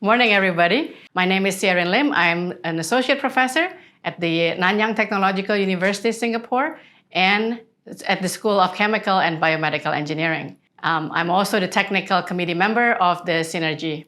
Morning, everybody. My name is Sierin Lim. I'm an associate professor at the Nanyang Technological University, Singapore, and at the School of Chemical and Biomedical Engineering. I'm also the technical committee member of the Sinergy,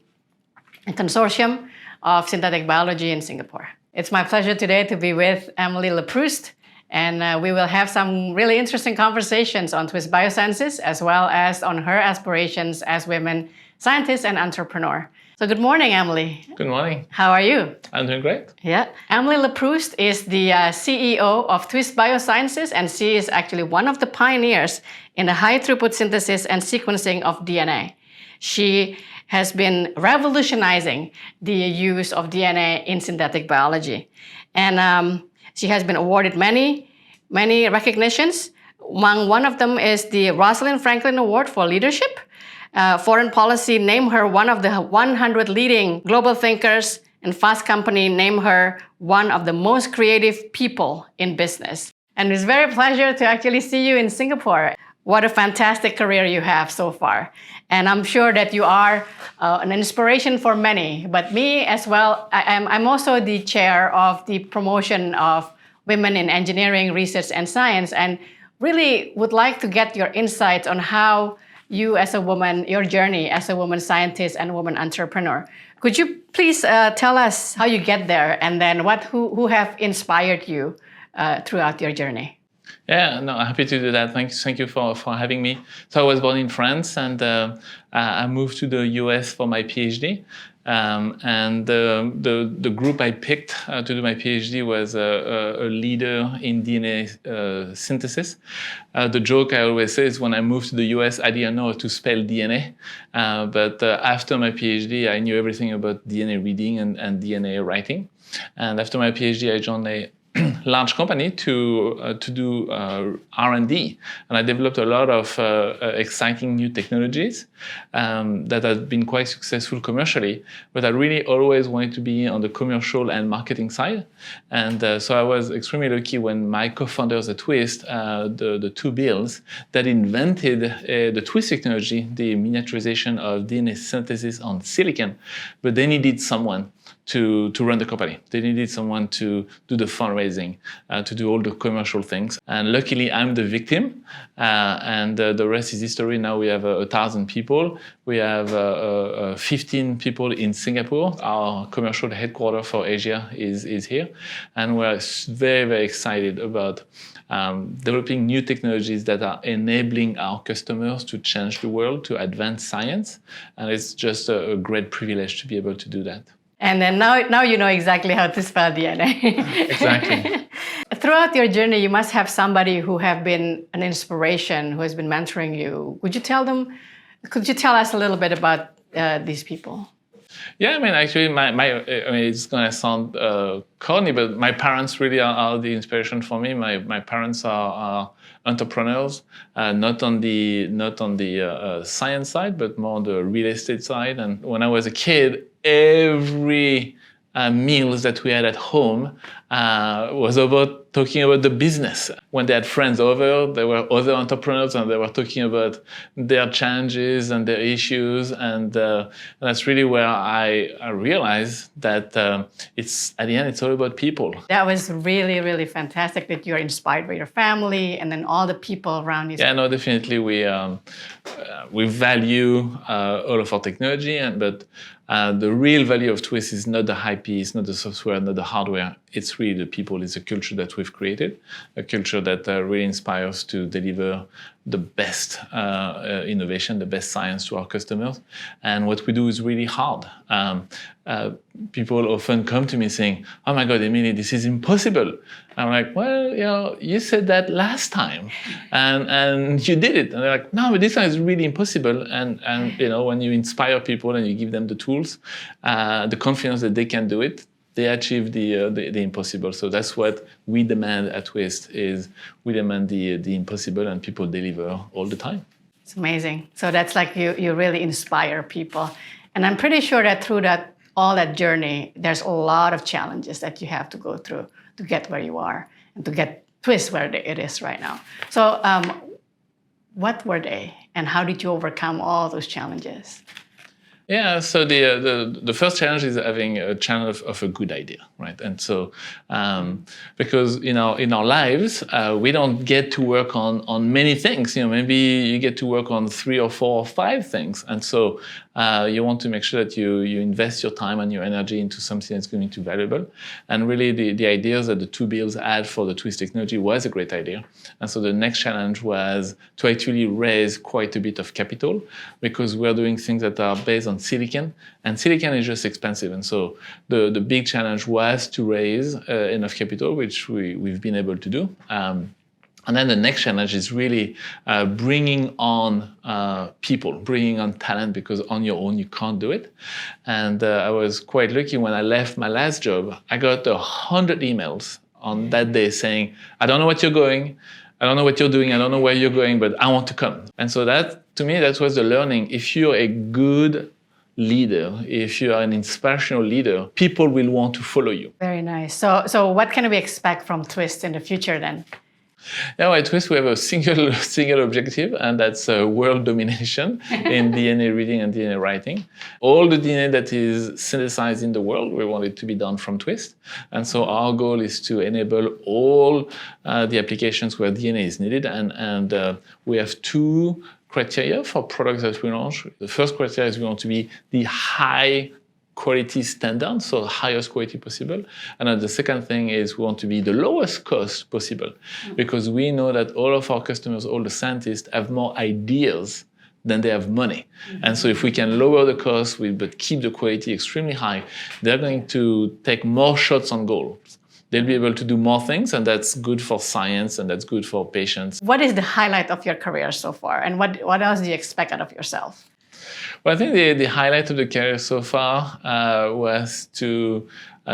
a consortium of synthetic biology in Singapore. It's my pleasure today to be with Emily Leproust, and we will have some really interesting conversations on Twist Biosciences, as well as on her aspirations as women scientist and entrepreneur. So good morning, Emily. Good morning. How are you? I'm doing great. Yeah. Emily Leproust is the CEO of Twist Biosciences, and she is actually one of the pioneers in the high-throughput synthesis and sequencing of DNA. She has been revolutionizing the use of DNA in synthetic biology. And she has been awarded many recognitions. Among one of them is the Rosalind Franklin Award for Leadership. Foreign Policy named her one of the 100 leading global thinkers, and Fast Company named her one of the most creative people in business. And it's a very pleasure to actually see you in Singapore. What a fantastic career you have so far. And I'm sure that you are an inspiration for many, but me as well. I'm also the chair of the promotion of women in engineering, research, and science, and really would like to get your insights on how you as a woman, your journey as a woman scientist and woman entrepreneur. Could you please tell us how you get there, and then who have inspired you throughout your journey? Yeah, no, happy to do that. Thank you for having me. So I was born in France, and I moved to the US for my PhD. And the group I picked to do my PhD was a leader in DNA synthesis. The joke I always say is when I moved to the US, I didn't know how to spell DNA. But after my PhD, I knew everything about DNA reading and DNA writing. And after my PhD, I joined a large company to do R&D, and I developed a lot of exciting new technologies that have been quite successful commercially. But I really always wanted to be on the commercial and marketing side, and so I was extremely lucky when my co-founders at Twist, the two Bills, that invented the Twist technology, the miniaturization of DNA synthesis on silicon, but they needed someone to run the company. They needed someone to do the fundraising, to do all the commercial things. And luckily, I'm the victim, and the rest is history. Now we have 1,000 people. We have 15 people in Singapore. Our commercial headquarters for Asia is here. And we're very, very excited about developing new technologies that are enabling our customers to change the world, to advance science. And it's just a great privilege to be able to do that. And then now you know exactly how to spell DNA. Exactly. Throughout your journey, you must have somebody who have been an inspiration, who has been mentoring you. Could you tell us a little bit about these people? Yeah, I mean, actually, it's gonna sound corny, but my parents really are the inspiration for me. My parents are entrepreneurs, not on the science side, but more on the real estate side. And when I was a kid, every meals that we had at home was about talking about the business. When they had friends over, there were other entrepreneurs, and they were talking about their challenges and their issues, and that's really where I realized that it's at the end, it's all about people. That was really, really fantastic that you're inspired by your family and then all the people around you. Yeah, no, definitely we value all of our technology, but the real value of Twist is not the IP, it's not the software, not the hardware. It's really the people, it's a culture that we've created, a culture that really inspires to deliver the best innovation, the best science to our customers. And what we do is really hard. People often come to me saying, "Oh my God, Emily, this is impossible." I'm like, "Well, you said that last time, and you did it." And they're like, "No, but this time is really impossible." And when you inspire people and you give them the tools, the confidence that they can do it, they achieve the impossible. So that's what we demand at Twist, is we demand the impossible, and people deliver all the time. It's amazing. So that's like you really inspire people. And I'm pretty sure that through all that journey, there's a lot of challenges that you have to go through to get where you are and to get Twist where it is right now. So what were they, and how did you overcome all those challenges? Yeah, so the first challenge is having a challenge of a good idea, right? And so because in our lives we don't get to work on many things. Maybe you get to work on 3 or 4 or 5 things, and so you want to make sure that you invest your time and your energy into something that's going to be valuable. And really, the ideas that the 2 Bills had for the Twist technology was a great idea. And so the next challenge was to actually raise quite a bit of capital, because we're doing things that are based on silicon, and silicon is just expensive. And so the big challenge was to raise enough capital, which we've been able to do. And then the next challenge is really bringing on people, bringing on talent, because on your own you can't do it. And I was quite lucky when I left my last job. I got 100 emails on that day saying, I don't know what you're going, I don't know what you're doing, I don't know where you're going, but I want to come. And so that, to me, that was the learning. If you're a good leader, if you are an inspirational leader, people will want to follow you. Very nice. So what can we expect from Twist in the future then? Yeah, at Twist we have a single objective, and that's world domination in DNA reading and DNA writing. All the DNA that is synthesized in the world, we want it to be done from Twist. And so our goal is to enable all the applications where DNA is needed. And we have 2 criteria for products that we launch. The first criteria is we want to be the high quality standard, so the highest quality possible. And then the second thing is we want to be the lowest cost possible, because we know that all of our customers, all the scientists, have more ideas than they have money. And so if we can lower the cost but keep the quality extremely high, they're going to take more shots on goal. They'll be able to do more things, and that's good for science, and that's good for patients. What is the highlight of your career so far, and what else do you expect out of yourself? Well, I think the highlight of the career so far was to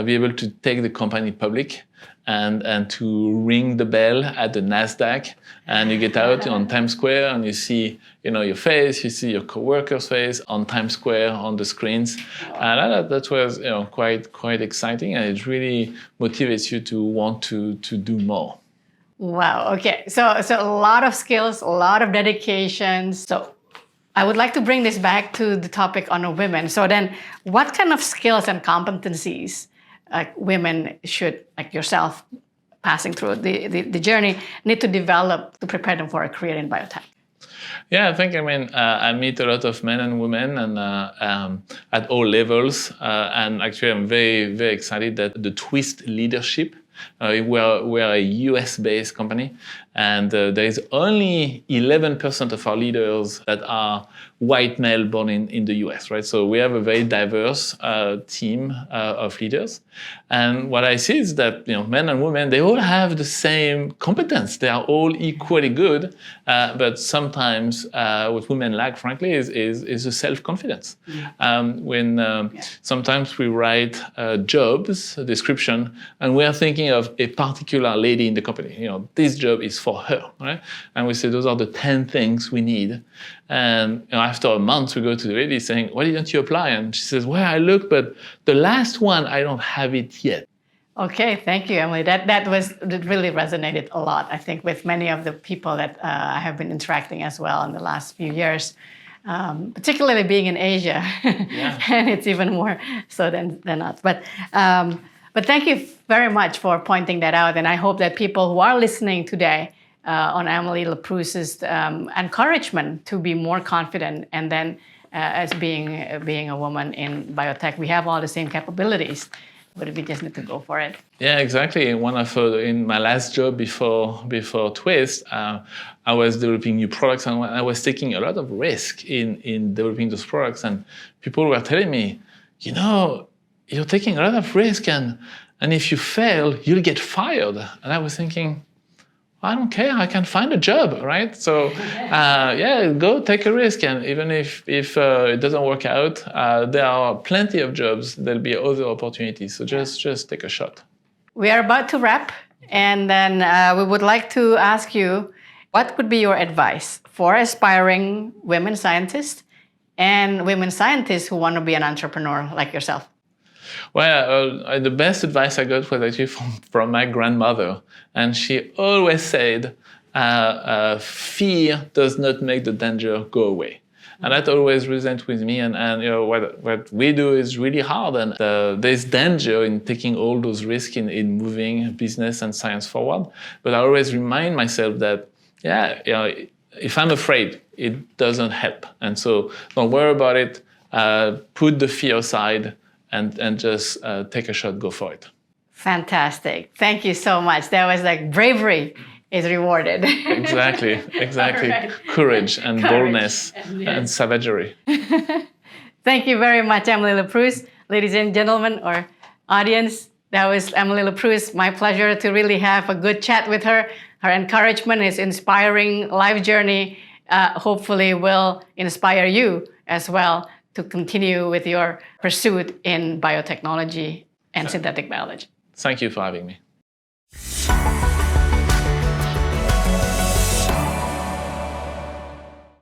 be able to take the company public and to ring the bell at the NASDAQ, and you get out on Times Square and you see your face, you see your coworker's face on Times Square on the screens. That was quite exciting, and it really motivates you to want to do more. Wow. Okay. So a lot of skills, a lot of dedication. So I would like to bring this back to the topic on women. So then, what kind of skills and competencies women should, like yourself, passing through the journey, need to develop to prepare them for a career in biotech? Yeah, I meet a lot of men and women, and at all levels. And actually, I'm very, very excited that the Twist leadership. We're a US-based company, and there is only 11% of our leaders that are white male born in the US, right? So we have a very diverse team of leaders. And what I see is that men and women, they all have the same competence. They are all equally good, but sometimes what women lack, frankly, is a self-confidence. Sometimes we write jobs description, and we are thinking of a particular lady in the company. This job is for her, right? And we say those are the 10 things we need. And after a month, we go to the lady saying, "Why didn't you apply?" And she says, "Well, I looked, but the last one, I don't have it yet." Okay, thank you, Emily. That really resonated a lot, I think, with many of the people that I have been interacting as well in the last few years, particularly being in Asia. Yeah. And it's even more so than us. But thank you very much for pointing that out. And I hope that people who are listening today on Emily Leproust's encouragement to be more confident, and then as being a woman in biotech, we have all the same capabilities, but we just need to go for it. Yeah, exactly. In my last job before Twist, I was developing new products, and I was taking a lot of risk in developing those products, and people were telling me, you're taking a lot of risk, and if you fail, you'll get fired. And I was thinking, I don't care, I can find a job, right? So go take a risk, and even if it doesn't work out, there are plenty of jobs, there'll be other opportunities, so just take a shot. We are about to wrap, and then we would like to ask you, what would be your advice for aspiring women scientists and women scientists who want to be an entrepreneur like yourself? Well, the best advice I got was actually from my grandmother, and she always said, fear does not make the danger go away. And that always resonates with me. And you know, what we do is really hard. And there's danger in taking all those risks in moving business and science forward. But I always remind myself that, yeah, you know, if I'm afraid, it doesn't help. And so don't worry about it. Put the fear aside and just take a shot, go for it. Fantastic. Thank you so much. That was like bravery is rewarded. Exactly. Right. Courage and boldness and savagery. Thank you very much, Emily Leproust. Ladies and gentlemen, or audience, that was Emily Leproust. My pleasure to really have a good chat with her. Her encouragement, his inspiring life journey, hopefully will inspire you as well to continue with your pursuit in biotechnology and synthetic biology. Thank you for having me.